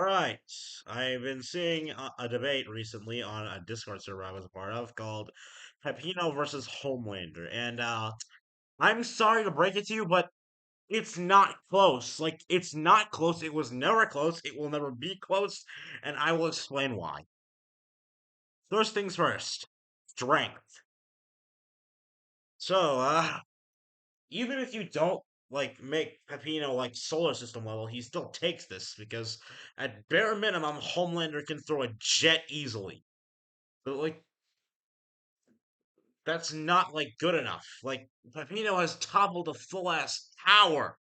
Alright, I've been seeing a debate recently on a Discord server I was a part of called Peppino versus Homelander, and I'm sorry to break it to you, but it's not close. Like, it's not close. It was never close. It will never be close, and I will explain why. First things first, strength. So, even if you don't make Peppino like solar system level, he still takes this because at bare minimum, Homelander can throw a jet easily. But like that's not good enough. Like Peppino has toppled a full ass tower.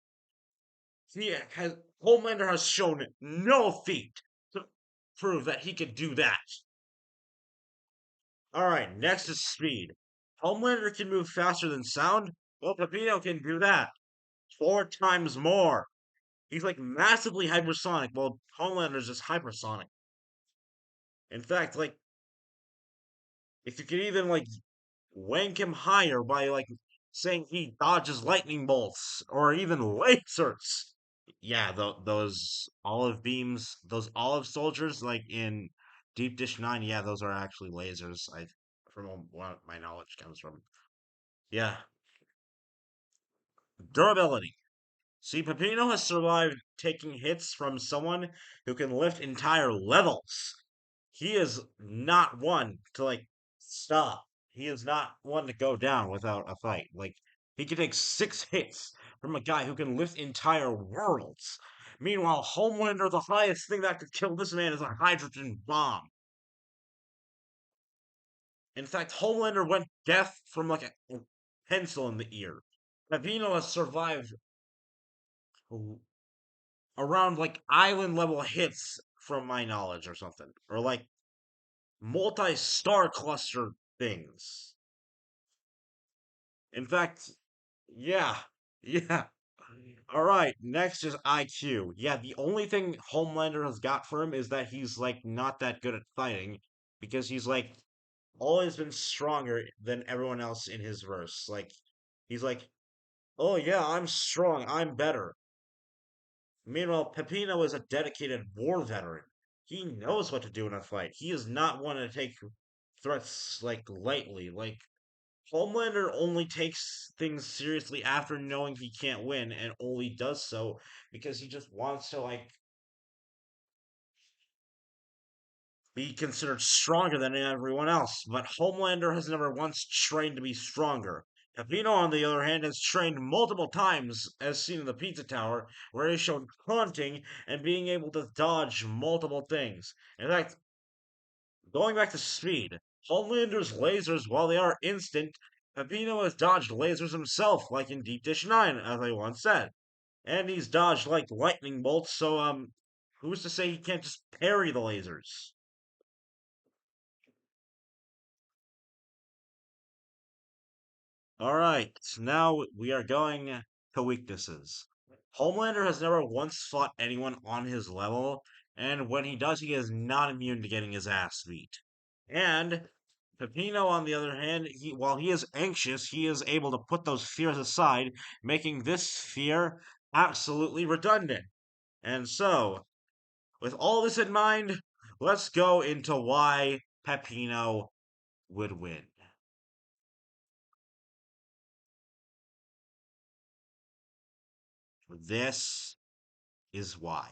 He has Homelander has shown no feat to prove that he could do that. All right, next is speed. Homelander can move faster than sound. Well, Peppino can do that 4 times more. He's like massively hypersonic, while Homelander's just hypersonic. In fact, like if you could even wank him higher by saying he dodges lightning bolts or even lasers. Yeah, those olive beams, those olive soldiers, like in Deep Dish 9, yeah, those are actually lasers. From what my knowledge comes from. Yeah, durability. See, Peppino has survived taking hits from someone who can lift entire levels. He is not one to stop. He is not one to go down without a fight. Like he can take 6 hits from a guy who can lift entire worlds. Meanwhile, Homelander, the highest thing that could kill this man is a hydrogen bomb. In fact, Homelander went deaf from a pencil in the ear. Peppino has survived around island level hits from my knowledge or something. Or multi-star cluster things. In fact, yeah, yeah. All right, next is IQ. Yeah, the only thing Homelander has got for him is that he's not that good at fighting because he's always been stronger than everyone else in his verse. He's "Oh yeah, I'm strong. I'm better." Meanwhile, Peppino is a dedicated war veteran. He knows what to do in a fight. He is not one to take threats lightly. Homelander only takes things seriously after knowing he can't win and only does so because he just wants to be considered stronger than everyone else. But Homelander has never once trained to be stronger. Peppino, on the other hand, has trained multiple times, as seen in the Pizza Tower, where he's shown taunting and being able to dodge multiple things. In fact, going back to speed, Homelander's lasers, while they are instant, Peppino has dodged lasers himself, like in Deep Dish 9, as I once said. And he's dodged lightning bolts, so who's to say he can't just parry the lasers? Alright, now we are going to weaknesses. Homelander has never once fought anyone on his level, and when he does, he is not immune to getting his ass beat. And Peppino, on the other hand, while he is anxious, he is able to put those fears aside, making this fear absolutely redundant. And so, with all this in mind, let's go into why Peppino would win. This is why.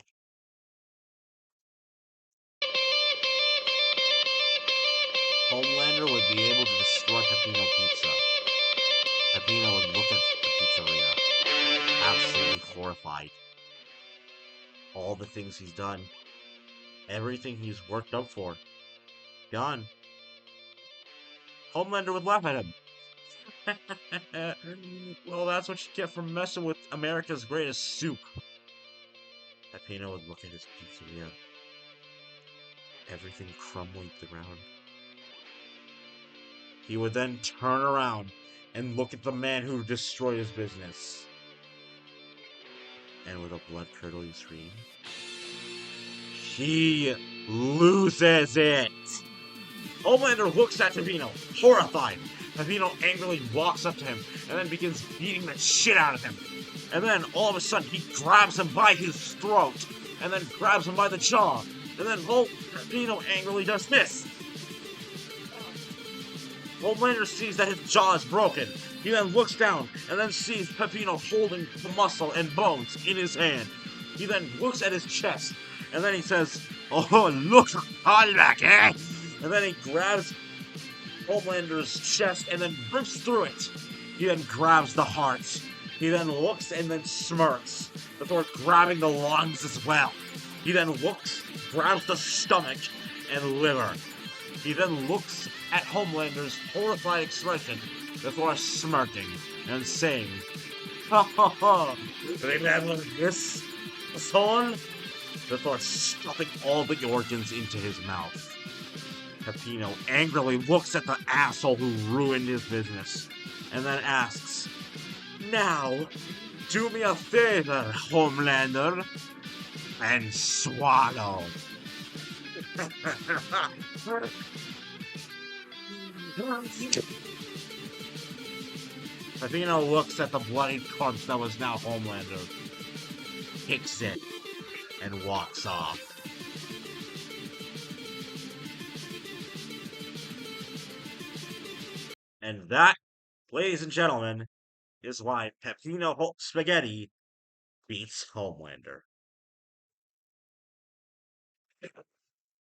Homelander would be able to destroy Peppino Pizza. Peppino would look at the pizzeria, absolutely horrified. All the things he's done, everything he's worked up for, gone. Homelander would laugh at him. Well, that's what you get for messing with America's greatest soup. Peppino would look at his pizzeria, everything crumbling to the ground. He would then turn around and look at the man who destroyed his business. And with a blood-curdling scream, he loses it. Homelander looks at Peppino, horrified. Peppino angrily walks up to him and then begins beating the shit out of him. And then all of a sudden he grabs him by his throat and then grabs him by the jaw. And then Peppino angrily does this. Homelander sees that his jaw is broken. He then looks down and then sees Peppino holding the muscle and bones in his hand. He then looks at his chest and then he says, "Oh, look, I like it." And then he grabs Homelander's chest and then rips through it. He then grabs the heart. He then looks and then smirks before grabbing the lungs as well. He then looks, grabs the stomach and liver. He then looks at Homelander's horrified expression before smirking and saying, "Ha ha ha, remember this, son?" Before stuffing all the organs into his mouth. Peppino angrily looks at the asshole who ruined his business, and then asks, "Now, do me a favor, Homelander, and swallow." Peppino looks at the bloodied corpse that was now Homelander, kicks it, and walks off. And that, ladies and gentlemen, is why Peppino Spaghetti beats Homelander.